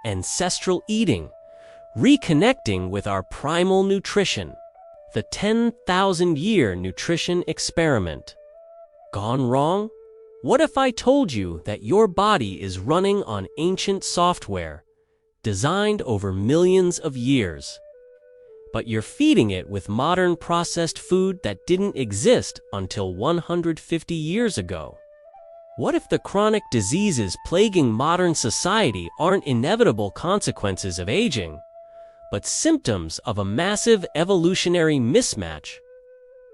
Ancestral eating, reconnecting with our primal nutrition. The 10,000-year nutrition experiment. Gone wrong? What if I told you that your body is running on ancient software, designed over millions of years, but you're feeding it with modern processed food that didn't exist until 150 years ago? What if the chronic diseases plaguing modern society aren't inevitable consequences of aging, but symptoms of a massive evolutionary mismatch?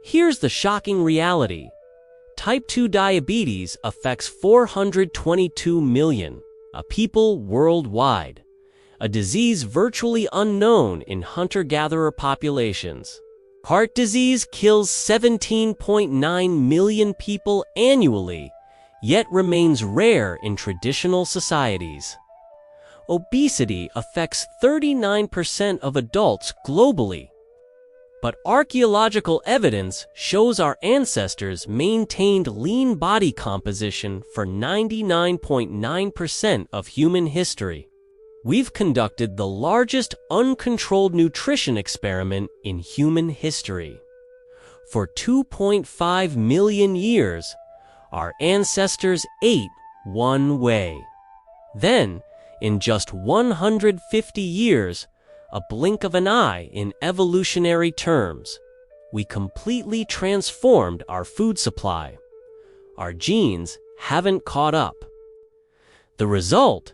Here's the shocking reality. Type 2 diabetes affects 422 million people worldwide, a disease virtually unknown in hunter-gatherer populations. Heart disease kills 17.9 million people annually, yet remains rare in traditional societies. Obesity affects 39% of adults globally. But archaeological evidence shows our ancestors maintained lean body composition for 99.9% of human history. We've conducted the largest uncontrolled nutrition experiment in human history. For 2.5 million years, our ancestors ate one way. Then, in just 150 years, a blink of an eye in evolutionary terms, we completely transformed our food supply. Our genes haven't caught up. The result?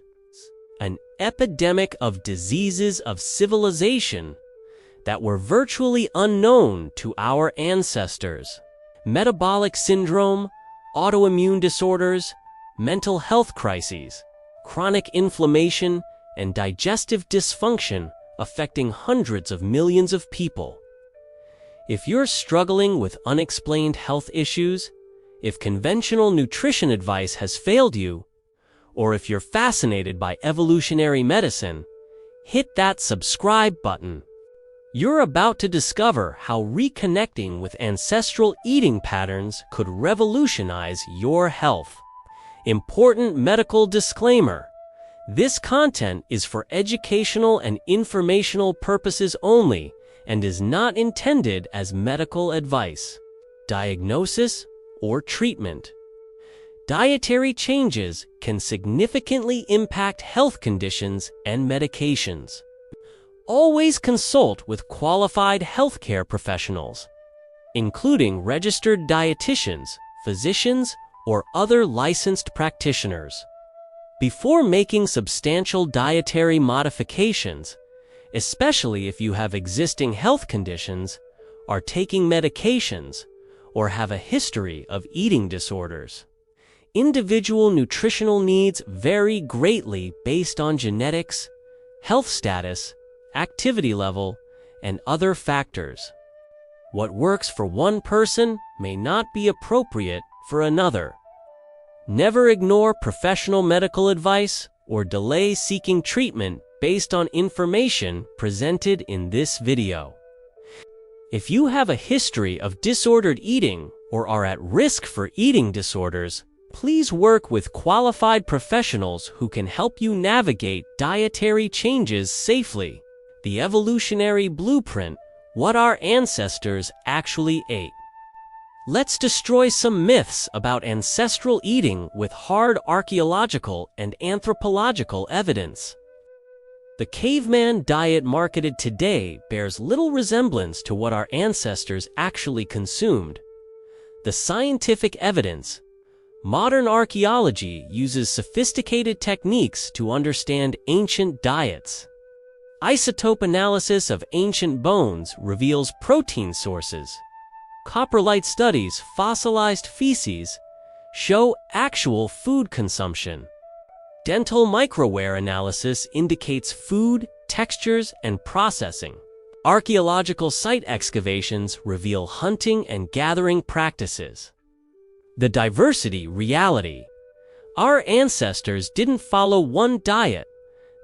An epidemic of diseases of civilization that were virtually unknown to our ancestors. Metabolic syndrome, autoimmune disorders, mental health crises, chronic inflammation, and digestive dysfunction affecting hundreds of millions of people. If you're struggling with unexplained health issues, if conventional nutrition advice has failed you, or if you're fascinated by evolutionary medicine, hit that subscribe button. You're about to discover how reconnecting with ancestral eating patterns could revolutionize your health. Important medical disclaimer. This content is for educational and informational purposes only and is not intended as medical advice, diagnosis, or treatment. Dietary changes can significantly impact health conditions and medications. Always consult with qualified healthcare professionals, including registered dietitians, physicians, or other licensed practitioners. Before making substantial dietary modifications, especially if you have existing health conditions, are taking medications, or have a history of eating disorders. Individual nutritional needs vary greatly based on genetics, health status, activity level, and other factors. What works for one person may not be appropriate for another. Never ignore professional medical advice or delay seeking treatment based on information presented in this video. If you have a history of disordered eating or are at risk for eating disorders, please work with qualified professionals who can help you navigate dietary changes safely. The Evolutionary Blueprint: What Our Ancestors Actually Ate. Let's destroy some myths about ancestral eating with hard archaeological and anthropological evidence. The caveman diet marketed today bears little resemblance to what our ancestors actually consumed. The scientific evidence: modern archaeology uses sophisticated techniques to understand ancient diets. Isotope analysis of ancient bones reveals protein sources. Coprolite studies fossilized feces show actual food consumption. Dental microwear analysis indicates food, textures, and processing. Archaeological site excavations reveal hunting and gathering practices. The diversity reality: our ancestors didn't follow one diet.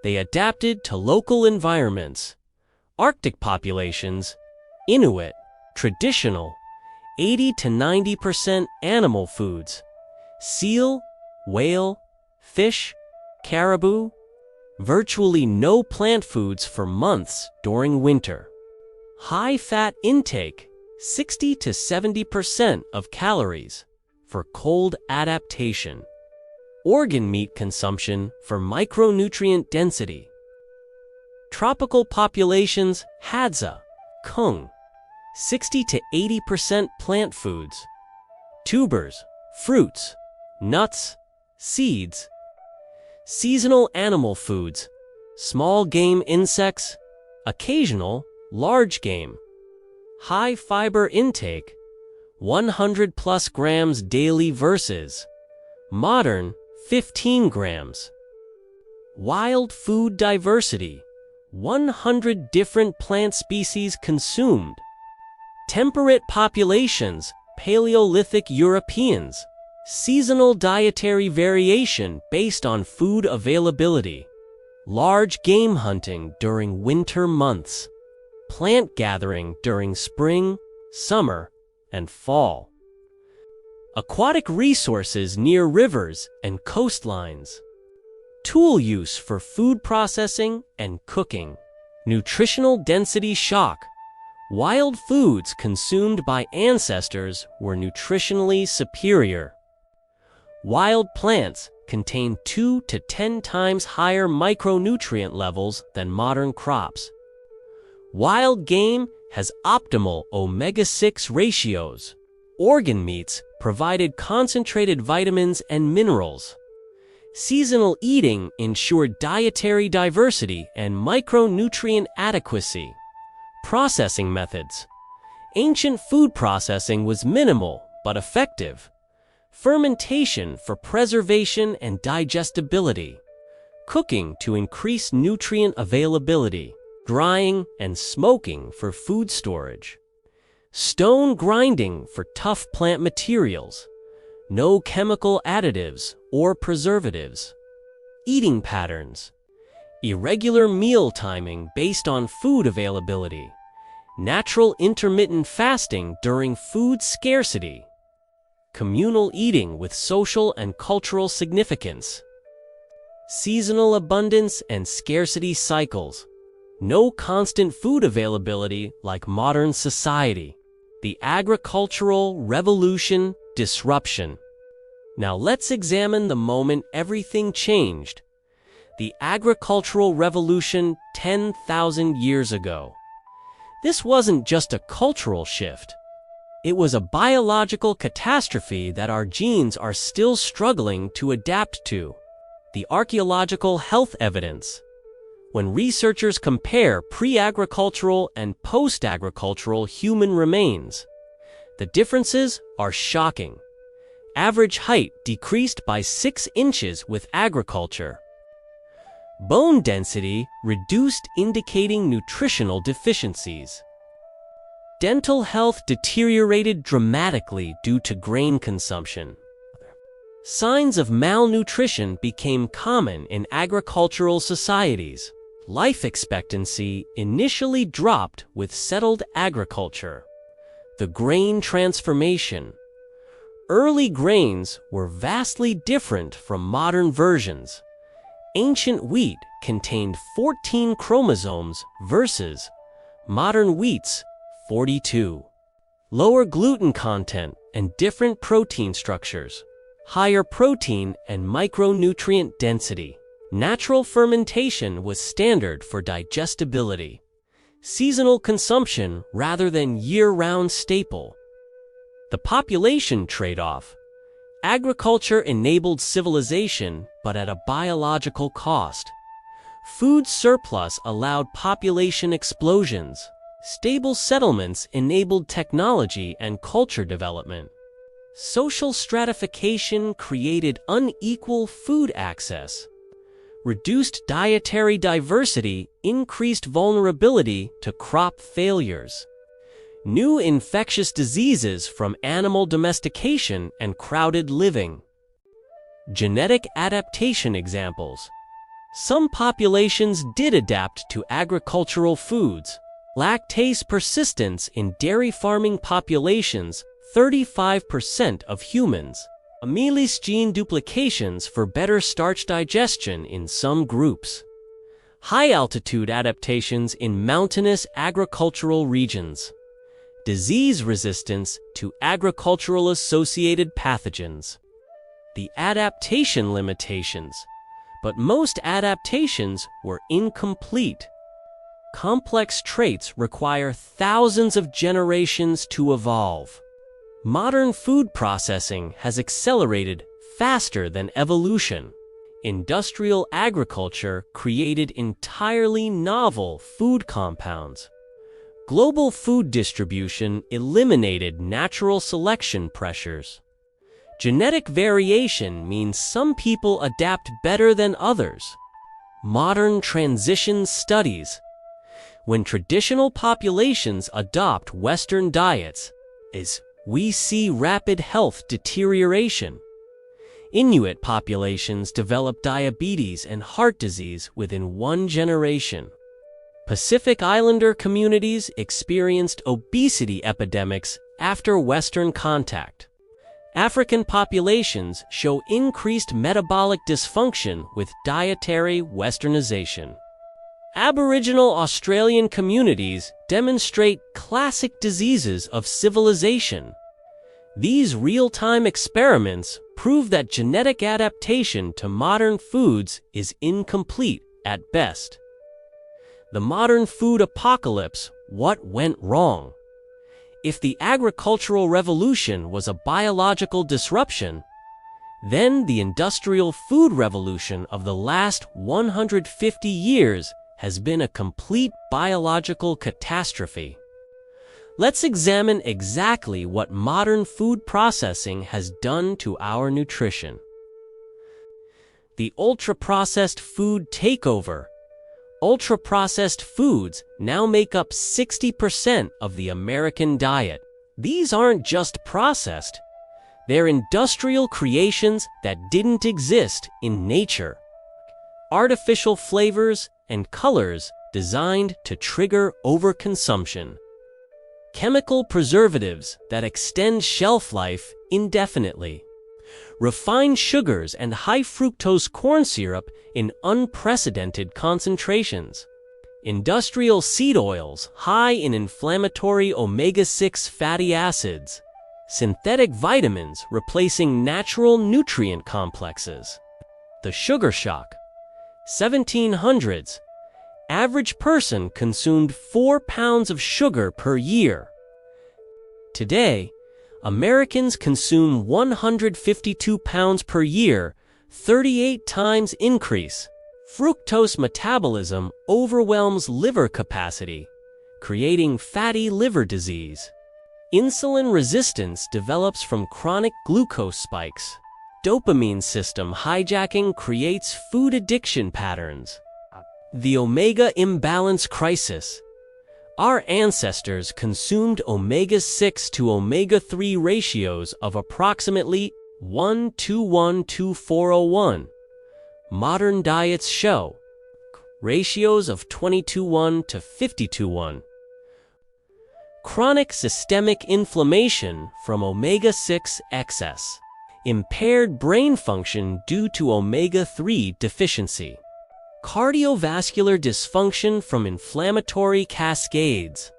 They adapted to local environments. Arctic populations, Inuit, traditional, 80 to 90% animal foods. Seal, whale, fish, caribou, Virtually no plant foods for months during winter. High fat intake, 60 to 70% of calories, for cold adaptation. Organ meat consumption for micronutrient density. Tropical populations, Hadza, Kung, 60 to 80% plant foods. Tubers, fruits, nuts, seeds. Seasonal animal foods, small game insects, occasional large game. High fiber intake, 100 plus grams daily versus modern 15 grams. Wild food diversity, 100 different plant species consumed. Temperate populations, Paleolithic Europeans. Seasonal dietary variation based on food availability. Large game hunting during winter months. Plant gathering during spring, summer, and fall. Aquatic resources near rivers and coastlines. Tool use for food processing and cooking. Nutritional density shock. Wild foods consumed by ancestors were nutritionally superior. Wild plants contain 2 to 10 times higher micronutrient levels than modern crops. Wild game has optimal omega-6 ratios. Organ meats provided concentrated vitamins and minerals. Seasonal eating ensured dietary diversity and micronutrient adequacy. Processing methods. Ancient food processing was minimal but effective. Fermentation for preservation and digestibility. Cooking to increase nutrient availability. Drying and smoking for food storage. Stone grinding for tough plant materials. No chemical additives or preservatives. Eating patterns. Irregular meal timing based on food availability. Natural intermittent fasting during food scarcity. Communal eating with social and cultural significance. Seasonal abundance and scarcity cycles. No constant food availability like modern society. The agricultural revolution disruption. Now let's examine the moment everything changed. The agricultural revolution 10,000 years ago. This wasn't just a cultural shift. It was a biological catastrophe that our genes are still struggling to adapt to. The archaeological health evidence. When researchers compare pre-agricultural and post-agricultural human remains, the differences are shocking. Average height decreased by 6 inches with agriculture. Bone density reduced, indicating nutritional deficiencies. Dental health deteriorated dramatically due to grain consumption. Signs of malnutrition became common in agricultural societies. Life expectancy initially dropped with settled agriculture. The grain transformation. Early grains were vastly different from modern versions. Ancient wheat contained 14 chromosomes versus modern wheat's 42. Lower gluten content and different protein structures. Higher protein and micronutrient density. Natural fermentation was standard for digestibility. Seasonal consumption rather than year-round staple. The population trade-off. Agriculture enabled civilization, but at a biological cost. Food surplus allowed population explosions. Stable settlements enabled technology and culture development. Social stratification created unequal food access. Reduced dietary diversity increased vulnerability to crop failures. New infectious diseases from animal domestication and crowded living. Genetic adaptation examples. Some populations did adapt to agricultural foods. Lactase persistence in dairy farming populations, 35% of humans. Amylase gene duplications for better starch digestion in some groups. high-altitude adaptations in mountainous agricultural regions, disease resistance to agricultural-associated pathogens. The adaptation limitations, but most adaptations were incomplete. Complex traits require thousands of generations to evolve. Modern food processing has accelerated faster than evolution. Industrial agriculture created entirely novel food compounds. Global food distribution eliminated natural selection pressures. Genetic variation means some people adapt better than others. Modern transition studies. When traditional populations adopt Western diets, we see rapid health deterioration. Inuit populations develop diabetes and heart disease within 1 generation. Pacific Islander communities experienced obesity epidemics after Western contact. African populations show increased metabolic dysfunction with dietary Westernization. Aboriginal Australian communities demonstrate classic diseases of civilization. These real-time experiments prove that genetic adaptation to modern foods is incomplete at best. The modern food apocalypse: what went wrong? If the agricultural revolution was a biological disruption, then the industrial food revolution of the last 150 years has been a complete biological catastrophe. Let's examine exactly what modern food processing has done to our nutrition. The ultra-processed food takeover. Ultra-processed foods now make up 60% of the American diet. These aren't just processed. They're industrial creations that didn't exist in nature. Artificial flavors and colors designed to trigger overconsumption. Chemical preservatives that extend shelf life indefinitely. Refined sugars and high-fructose corn syrup in unprecedented concentrations. Industrial seed oils high in inflammatory omega-6 fatty acids. Synthetic vitamins replacing natural nutrient complexes. The sugar shock. 1700s. Average person consumed 4 pounds of sugar per year. Today, Americans consume 152 pounds per year, 38 times increase. Fructose metabolism overwhelms liver capacity, creating fatty liver disease. Insulin resistance develops from chronic glucose spikes. Dopamine system hijacking creates food addiction patterns. The omega imbalance crisis. Our ancestors consumed omega-6 to omega-3 ratios of approximately 1 to 1 to 401. Modern diets show ratios of 20:1 to 50:1. Chronic systemic inflammation from omega-6 excess. Impaired brain function due to omega-3 deficiency. Cardiovascular dysfunction from inflammatory cascades.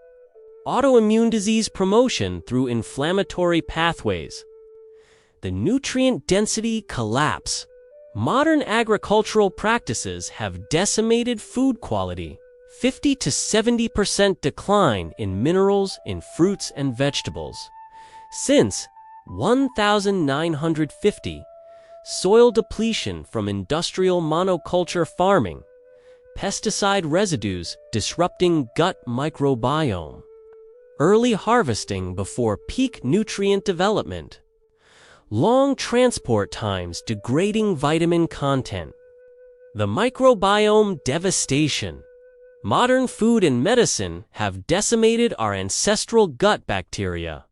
Autoimmune disease promotion through inflammatory pathways. The nutrient density collapse. Modern agricultural practices have decimated food quality. 50 to 70% decline in minerals in fruits and vegetables. Since 1950, soil depletion from industrial monoculture farming, pesticide residues disrupting gut microbiome, early harvesting before peak nutrient development, long transport times degrading vitamin content, the microbiome devastation. Modern food and medicine have decimated our ancestral gut bacteria.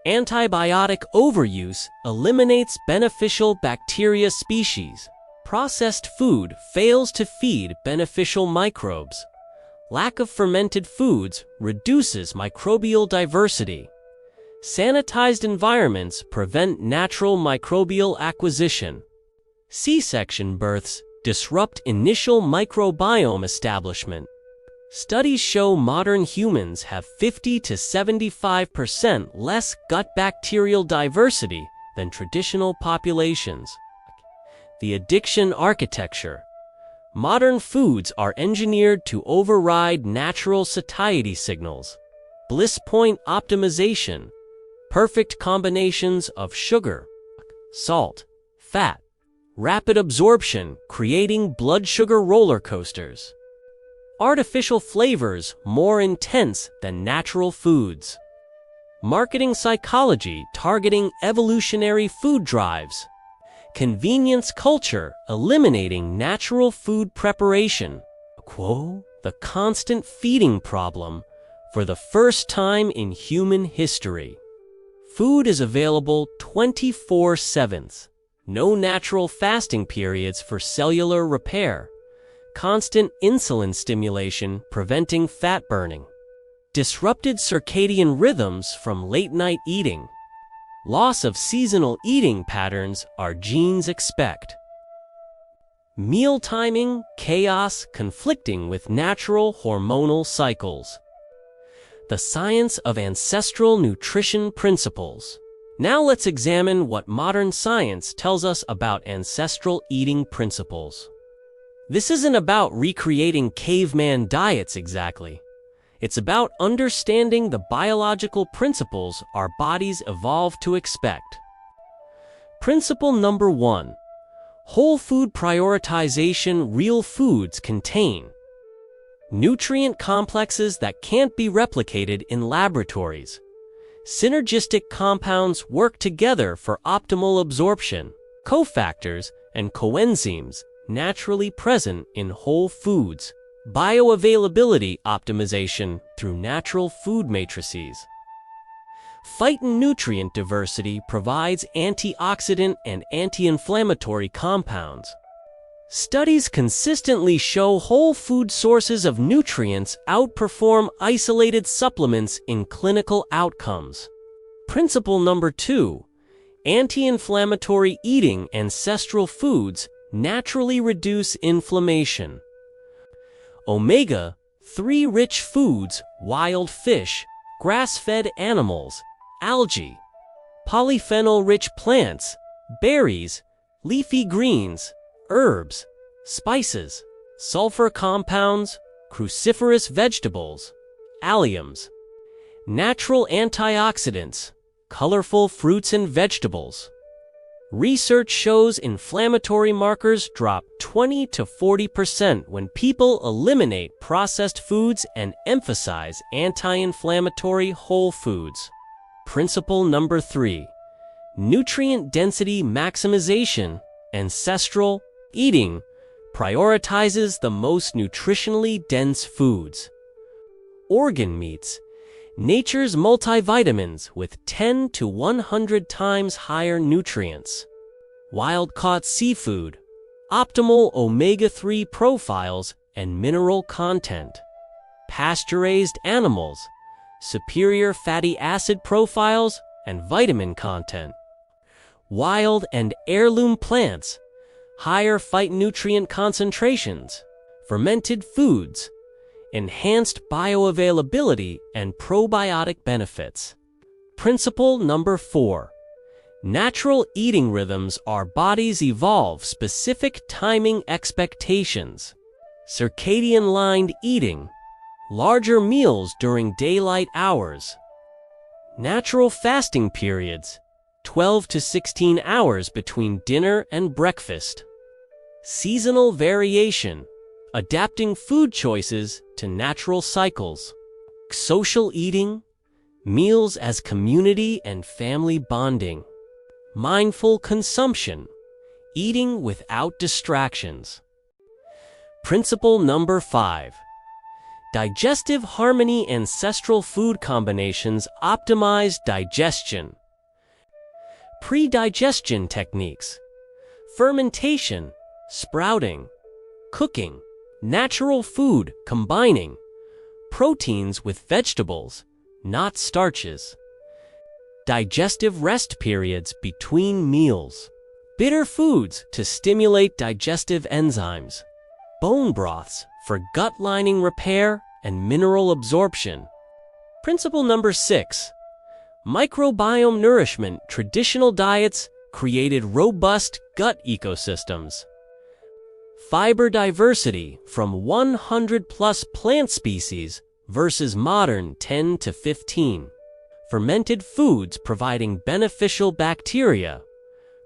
Antibiotic overuse eliminates beneficial bacteria species. Processed food fails to feed beneficial microbes. Lack of fermented foods reduces microbial diversity. Sanitized environments prevent natural microbial acquisition. C-section births disrupt initial microbiome establishment. Studies show modern humans have 50 to 75% less gut bacterial diversity than traditional populations. The addiction architecture. Modern foods are engineered to override natural satiety signals. Bliss point optimization. Perfect combinations of sugar, salt, fat, rapid absorption, creating blood sugar roller coasters. Artificial flavors more intense than natural foods. Marketing psychology targeting evolutionary food drives. Convenience culture eliminating natural food preparation. The constant feeding problem for the first time in human history. Food is available 24/7. No natural fasting periods for cellular repair. Constant insulin stimulation preventing fat burning. Disrupted circadian rhythms from late-night eating. Loss of seasonal eating patterns our genes expect. Meal timing, chaos conflicting with natural hormonal cycles. The science of ancestral nutrition principles. Now let's examine what modern science tells us about ancestral eating principles. This isn't about recreating caveman diets exactly. It's about understanding the biological principles our bodies evolved to expect. Principle number 1. Whole food prioritization. Real foods contain nutrient complexes that can't be replicated in laboratories. Synergistic compounds work together for optimal absorption. Cofactors and coenzymes naturally present in whole foods. Bioavailability optimization through natural food matrices. Phytonutrient diversity provides antioxidant and anti-inflammatory compounds. Studies consistently show whole food sources of nutrients outperform isolated supplements in clinical outcomes. Principle number 2. Anti-inflammatory eating. Ancestral foods naturally reduce inflammation. Omega-3 rich foods, wild fish, grass-fed animals, algae, polyphenol-rich plants, berries, leafy greens, herbs, spices, sulfur compounds, cruciferous vegetables, alliums, natural antioxidants, colorful fruits and vegetables. Research shows inflammatory markers drop 20 to 40% when people eliminate processed foods and emphasize anti-inflammatory whole foods. Principle number 3. Nutrient density maximization. Ancestral eating prioritizes the most nutritionally dense foods. Organ meats. Nature's multivitamins with 10 to 100 times higher nutrients. Wild-caught seafood. Optimal omega-3 profiles and mineral content. Pasture-raised animals. Superior fatty acid profiles and vitamin content. Wild and heirloom plants. Higher phytonutrient concentrations. Fermented foods. Enhanced bioavailability and probiotic benefits. Principle number 4. Natural eating rhythms. Our bodies evolve specific timing expectations. Circadian-lined eating. Larger meals during daylight hours. Natural fasting periods. 12 to 16 hours between dinner and breakfast. Seasonal variation. Adapting food choices to natural cycles. Social eating. Meals as community and family bonding. Mindful consumption. Eating without distractions. Principle number 5. Digestive harmony. Ancestral food combinations optimize digestion. Pre-digestion techniques. Fermentation, sprouting, cooking. Natural food combining proteins with vegetables, not starches. Digestive rest periods between meals. bitter foods to stimulate digestive enzymes, bone broths for gut lining repair and mineral absorption. Principle number 6. Microbiome nourishment. Traditional diets created robust gut ecosystems. Fiber diversity from 100 plus plant species versus modern 10 to 15. Fermented foods providing beneficial bacteria.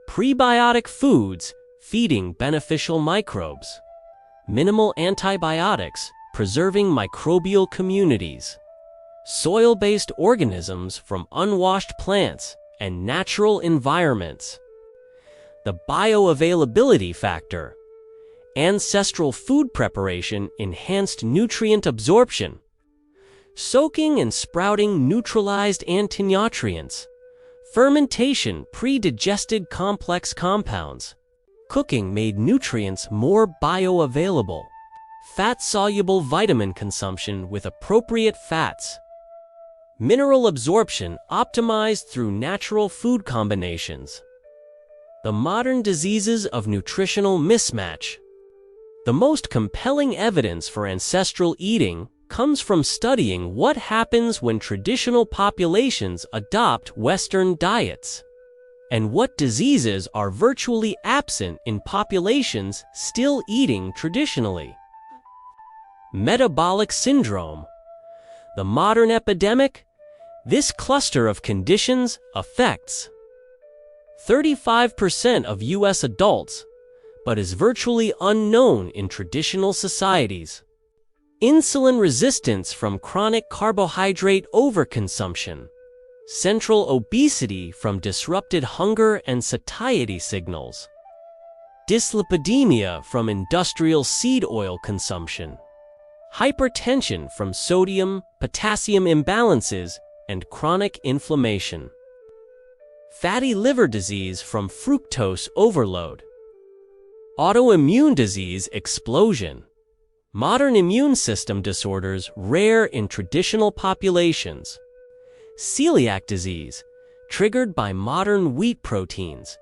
Prebiotic foods feeding beneficial microbes. Minimal antibiotics preserving microbial communities. Soil-based organisms from unwashed plants and natural environments. The bioavailability factor. Ancestral food preparation enhanced nutrient absorption. Soaking and sprouting neutralized antinutrients. Fermentation pre-digested complex compounds. Cooking made nutrients more bioavailable. Fat-soluble vitamin consumption with appropriate fats. Mineral absorption optimized through natural food combinations. The modern diseases of nutritional mismatch. The most compelling evidence for ancestral eating comes from studying what happens when traditional populations adopt Western diets, and what diseases are virtually absent in populations still eating traditionally. Metabolic syndrome. The modern epidemic. This cluster of conditions affects 35% of U.S. adults, but is virtually unknown in traditional societies. Insulin resistance from chronic carbohydrate overconsumption. Central obesity from disrupted hunger and satiety signals. Dyslipidemia from industrial seed oil consumption. Hypertension from sodium-potassium imbalances and chronic inflammation. Fatty liver disease from fructose overload. Autoimmune disease explosion. Modern immune system disorders rare in traditional populations. Celiac disease, triggered by modern wheat proteins.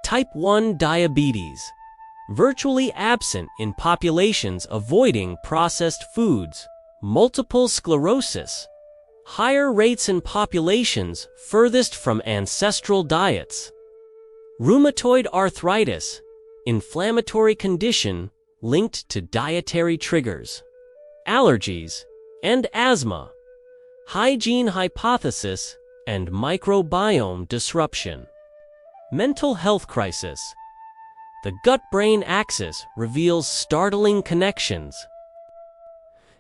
Type 1 diabetes, virtually absent in populations avoiding processed foods. Multiple sclerosis, higher rates in populations furthest from ancestral diets. Rheumatoid arthritis, inflammatory condition linked to dietary triggers. Allergies and asthma. Hygiene hypothesis and microbiome disruption. Mental health crisis. The gut-brain axis reveals startling connections.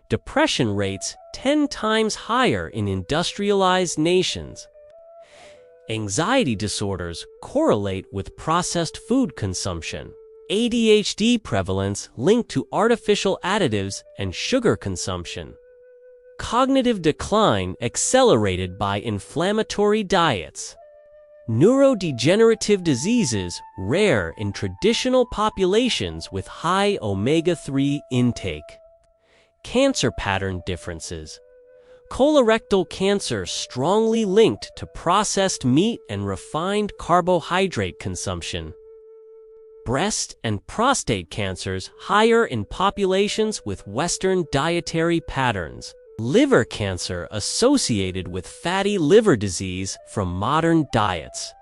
Depression rates 10 times higher in industrialized nations. Anxiety disorders correlate with processed food consumption. ADHD prevalence linked to artificial additives and sugar consumption. Cognitive decline accelerated by inflammatory diets. Neurodegenerative diseases rare in traditional populations with high omega-3 intake. Cancer pattern differences. Colorectal cancer strongly linked to processed meat and refined carbohydrate consumption. Breast and prostate cancers higher in populations with Western dietary patterns. Liver cancer associated with fatty liver disease from modern diets.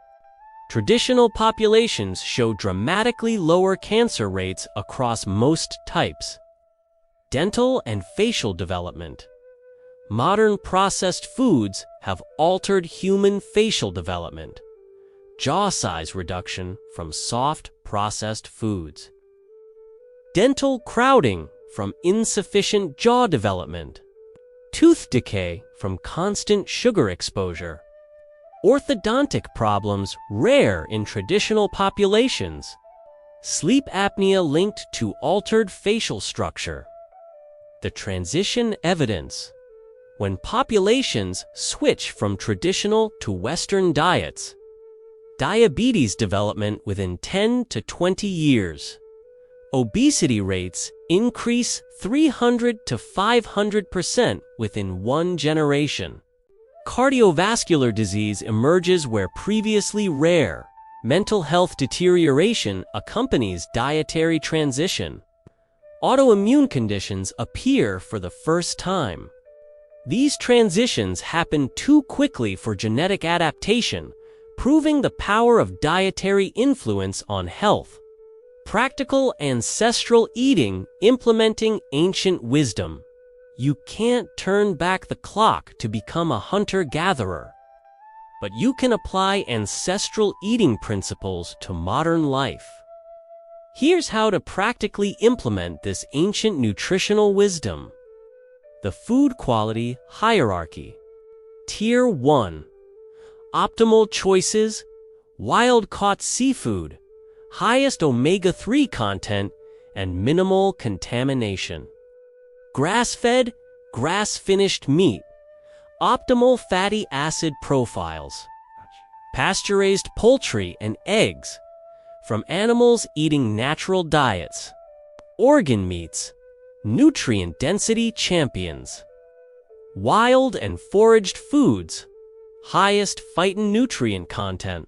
Traditional populations show dramatically lower cancer rates across most types. Dental and facial development. Modern processed foods have altered human facial development. Jaw size reduction from soft processed foods. Dental crowding from insufficient jaw development. Tooth decay from constant sugar exposure. Orthodontic problems rare in traditional populations. Sleep apnea linked to altered facial structure. The transition evidence. When populations switch from traditional to Western diets. Diabetes development within 10 to 20 years. Obesity rates increase 300 to 500% within one generation. Cardiovascular disease emerges where previously rare. Mental health deterioration accompanies dietary transition. Autoimmune conditions appear for the first time. These transitions happen too quickly for genetic adaptation, proving the power of dietary influence on health. Practical ancestral eating implementing ancient wisdom. You can't turn back the clock to become a hunter-gatherer, but you can apply ancestral eating principles to modern life. Here's how to practically implement this ancient nutritional wisdom. The food quality hierarchy. Tier 1. Optimal choices: wild-caught seafood, highest omega-3 content, and minimal contamination. Grass-fed, grass-finished meat, optimal fatty acid profiles. Pasture-raised poultry and eggs, from animals eating natural diets. Organ meats, nutrient density champions. Wild and foraged foods, highest phytonutrient content.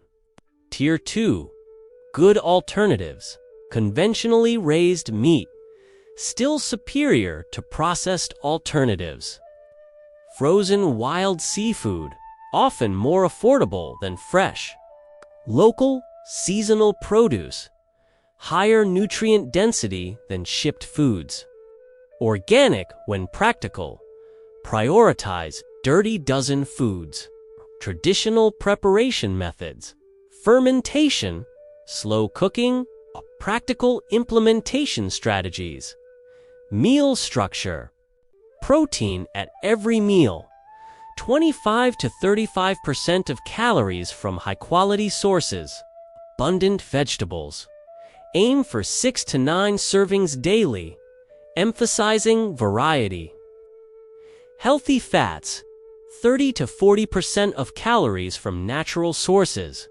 Tier 2. Good alternatives. Conventionally raised meat, still superior to processed alternatives. Frozen wild seafood, often more affordable than fresh. Local, seasonal produce, higher nutrient density than shipped foods. Organic when practical. Prioritize dirty dozen foods. Traditional preparation methods. Fermentation, slow cooking, practical implementation strategies. Meal structure. Protein at every meal. 25 to 35% of calories from high-quality sources. Abundant vegetables. Aim for 6 to 9 servings daily, emphasizing variety. Healthy fats. 30 to 40% of calories from natural sources.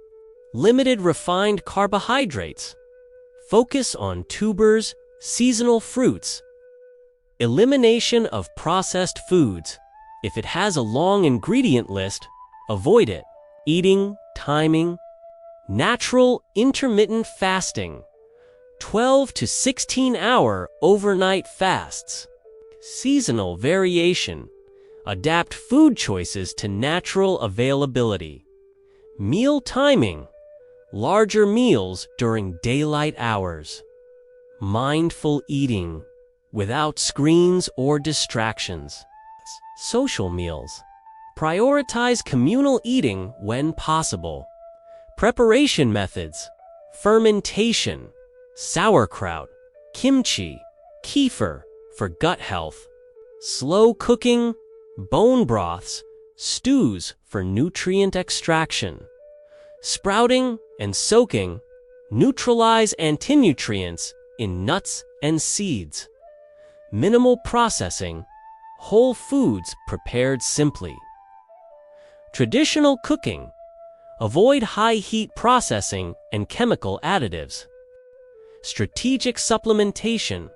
Limited refined carbohydrates. Focus on tubers, seasonal fruits. Elimination of processed foods. If it has a long ingredient list, avoid it. Eating timing. Natural intermittent fasting. 12 to 16-hour overnight fasts. Seasonal variation. Adapt food choices to natural availability. Meal timing. Larger meals during daylight hours. Mindful eating, without screens or distractions. Social meals. Prioritize communal eating when possible. Preparation methods. Fermentation, sauerkraut, kimchi, kefir for gut health. Slow cooking, bone broths, stews for nutrient extraction. Sprouting and soaking, neutralize antinutrients in nuts and seeds. Minimal processing, whole foods prepared simply. Traditional cooking. Avoid high heat processing and chemical additives. Strategic supplementation,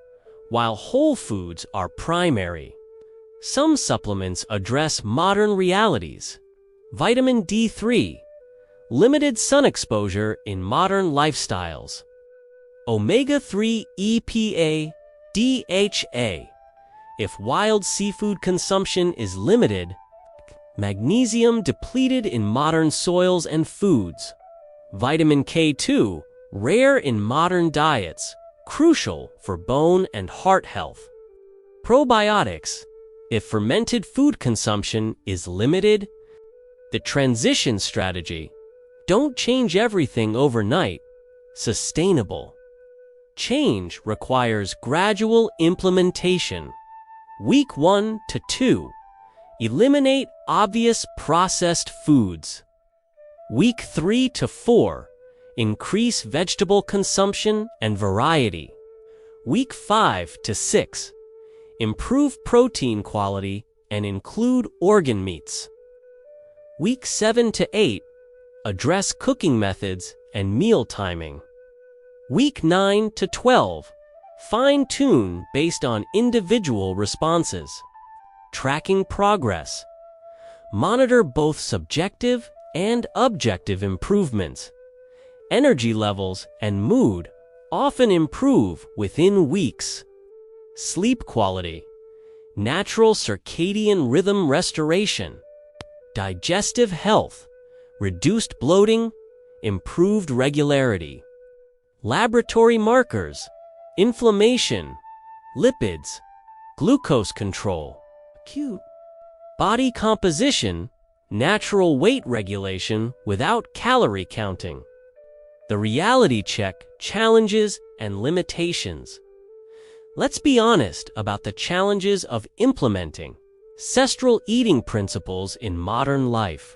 while whole foods are primary. Some supplements address modern realities. Vitamin D3, limited sun exposure in modern lifestyles. Omega-3 EPA, DHA, if wild seafood consumption is limited. Magnesium depleted in modern soils and foods. Vitamin K2, rare in modern diets, crucial for bone and heart health. Probiotics, if fermented food consumption is limited. The transition strategy. Don't change everything overnight. Sustainable. Change requires gradual implementation. Week 1 to 2. Eliminate obvious processed foods. Week 3 to 4. Increase vegetable consumption and variety. Week 5 to 6. Improve protein quality and include organ meats. Week 7 to 8. Address cooking methods and meal timing. Week 9 to 12. Fine-tune based on individual responses. Tracking progress. Monitor both subjective and objective improvements. energy levels, and mood often improve within weeks. Sleep quality, natural circadian rhythm restoration, digestive health, reduced bloating, improved regularity. Laboratory markers, inflammation, lipids, glucose control, acute. Body composition, natural weight regulation without calorie counting. The reality check, challenges and limitations. Let's be honest about the challenges of implementing ancestral eating principles in modern life.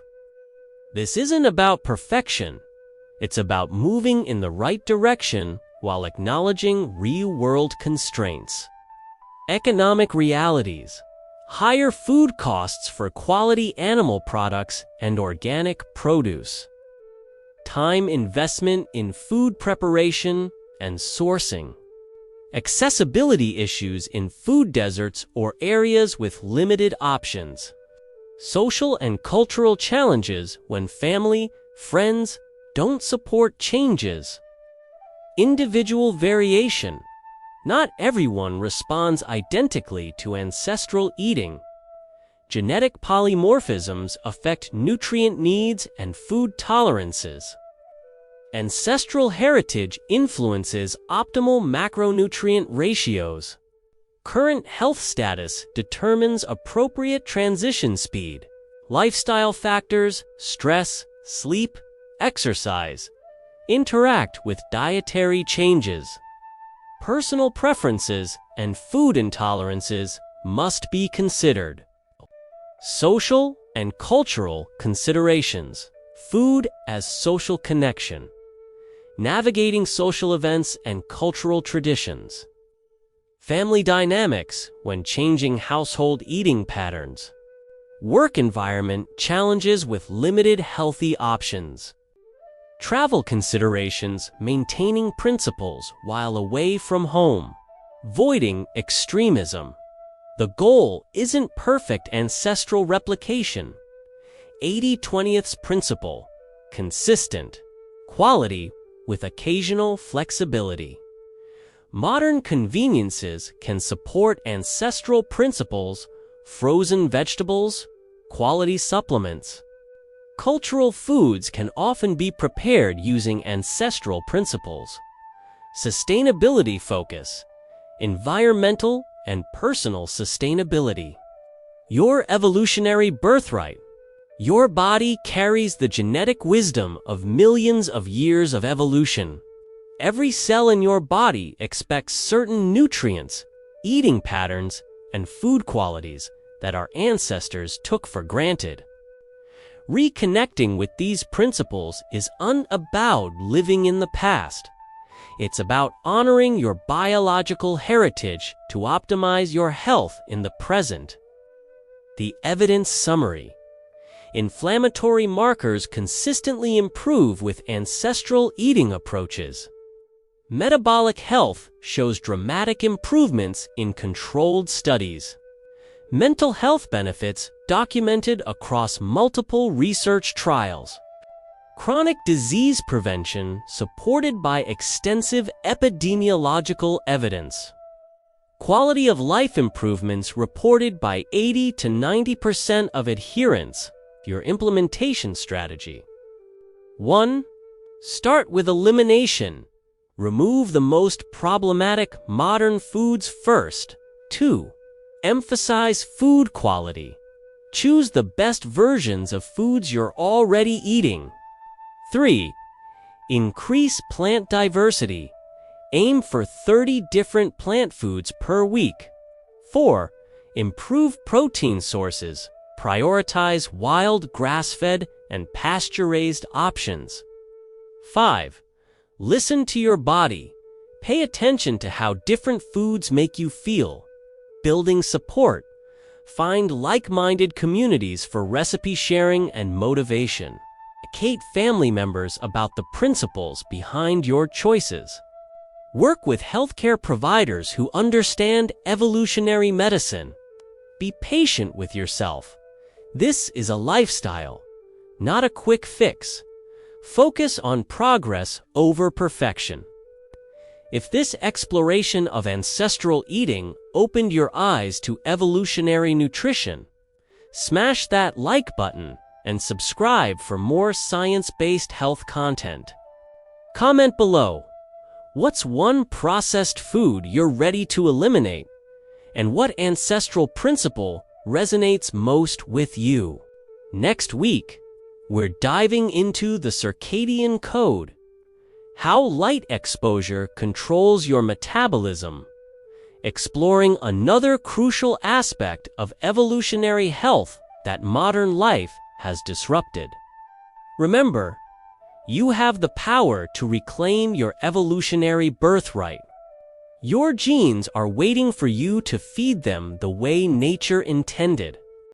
This isn't about perfection. It's about moving in the right direction while acknowledging real-world constraints. Economic realities. Higher food costs for quality animal products and organic produce. Time investment in food preparation and sourcing. Accessibility issues in food deserts or areas with limited options. Social and cultural challenges when family, friends don't support changes. Individual variation. Not everyone responds identically to ancestral eating. Genetic polymorphisms affect nutrient needs and food tolerances. Ancestral heritage influences optimal macronutrient ratios. Current health status determines appropriate transition speed. Lifestyle factors, stress, sleep, exercise, interact with dietary changes. Personal preferences and food intolerances must be considered. Social and cultural considerations. Food as social connection. Navigating social events and cultural traditions. Family dynamics when changing household eating patterns. Work environment challenges with limited healthy options. Travel considerations maintaining principles while away from home. Voiding extremism. The goal isn't perfect ancestral replication. 80/20 principle. Consistent. Quality with occasional flexibility. Modern conveniences can support ancestral principles, frozen vegetables, quality supplements. Cultural foods can often be prepared using ancestral principles. Sustainability focus, environmental and personal sustainability. Your evolutionary birthright. Your body carries the genetic wisdom of millions of years of evolution. Every cell in your body expects certain nutrients, eating patterns, and food qualities that our ancestors took for granted. Reconnecting with these principles is unabowed living in the past. It's about honoring your biological heritage to optimize your health in the present. The evidence summary. Inflammatory markers consistently improve with ancestral eating approaches. Metabolic health shows dramatic improvements in controlled studies. Mental health benefits documented across multiple research trials. Chronic disease prevention supported by extensive epidemiological evidence. Quality of life improvements reported by 80 to 90% of adherents. Your implementation strategy. 1. Start with elimination. Remove the most problematic modern foods first. 2. Emphasize food quality. Choose the best versions of foods you're already eating. 3. Increase plant diversity. Aim for 30 different plant foods per week. 4. Improve protein sources. Prioritize wild, grass-fed, and pasture-raised options. 5. Listen to your body. Pay attention to how different foods make you feel. Building support. Find like-minded communities for recipe sharing and motivation. Educate family members about the principles behind your choices. Work with healthcare providers who understand evolutionary medicine. Be patient with yourself. This is a lifestyle, not a quick fix. Focus on progress over perfection. If this exploration of ancestral eating opened your eyes to evolutionary nutrition, smash that like button and subscribe for more science-based health content. Comment below, what's one processed food you're ready to eliminate? And what ancestral principle resonates most with you? Next week, we're diving into the circadian code, how light exposure controls your metabolism, exploring another crucial aspect of evolutionary health that modern life has disrupted. Remember, you have the power to reclaim your evolutionary birthright. Your genes are waiting for you to feed them the way nature intended.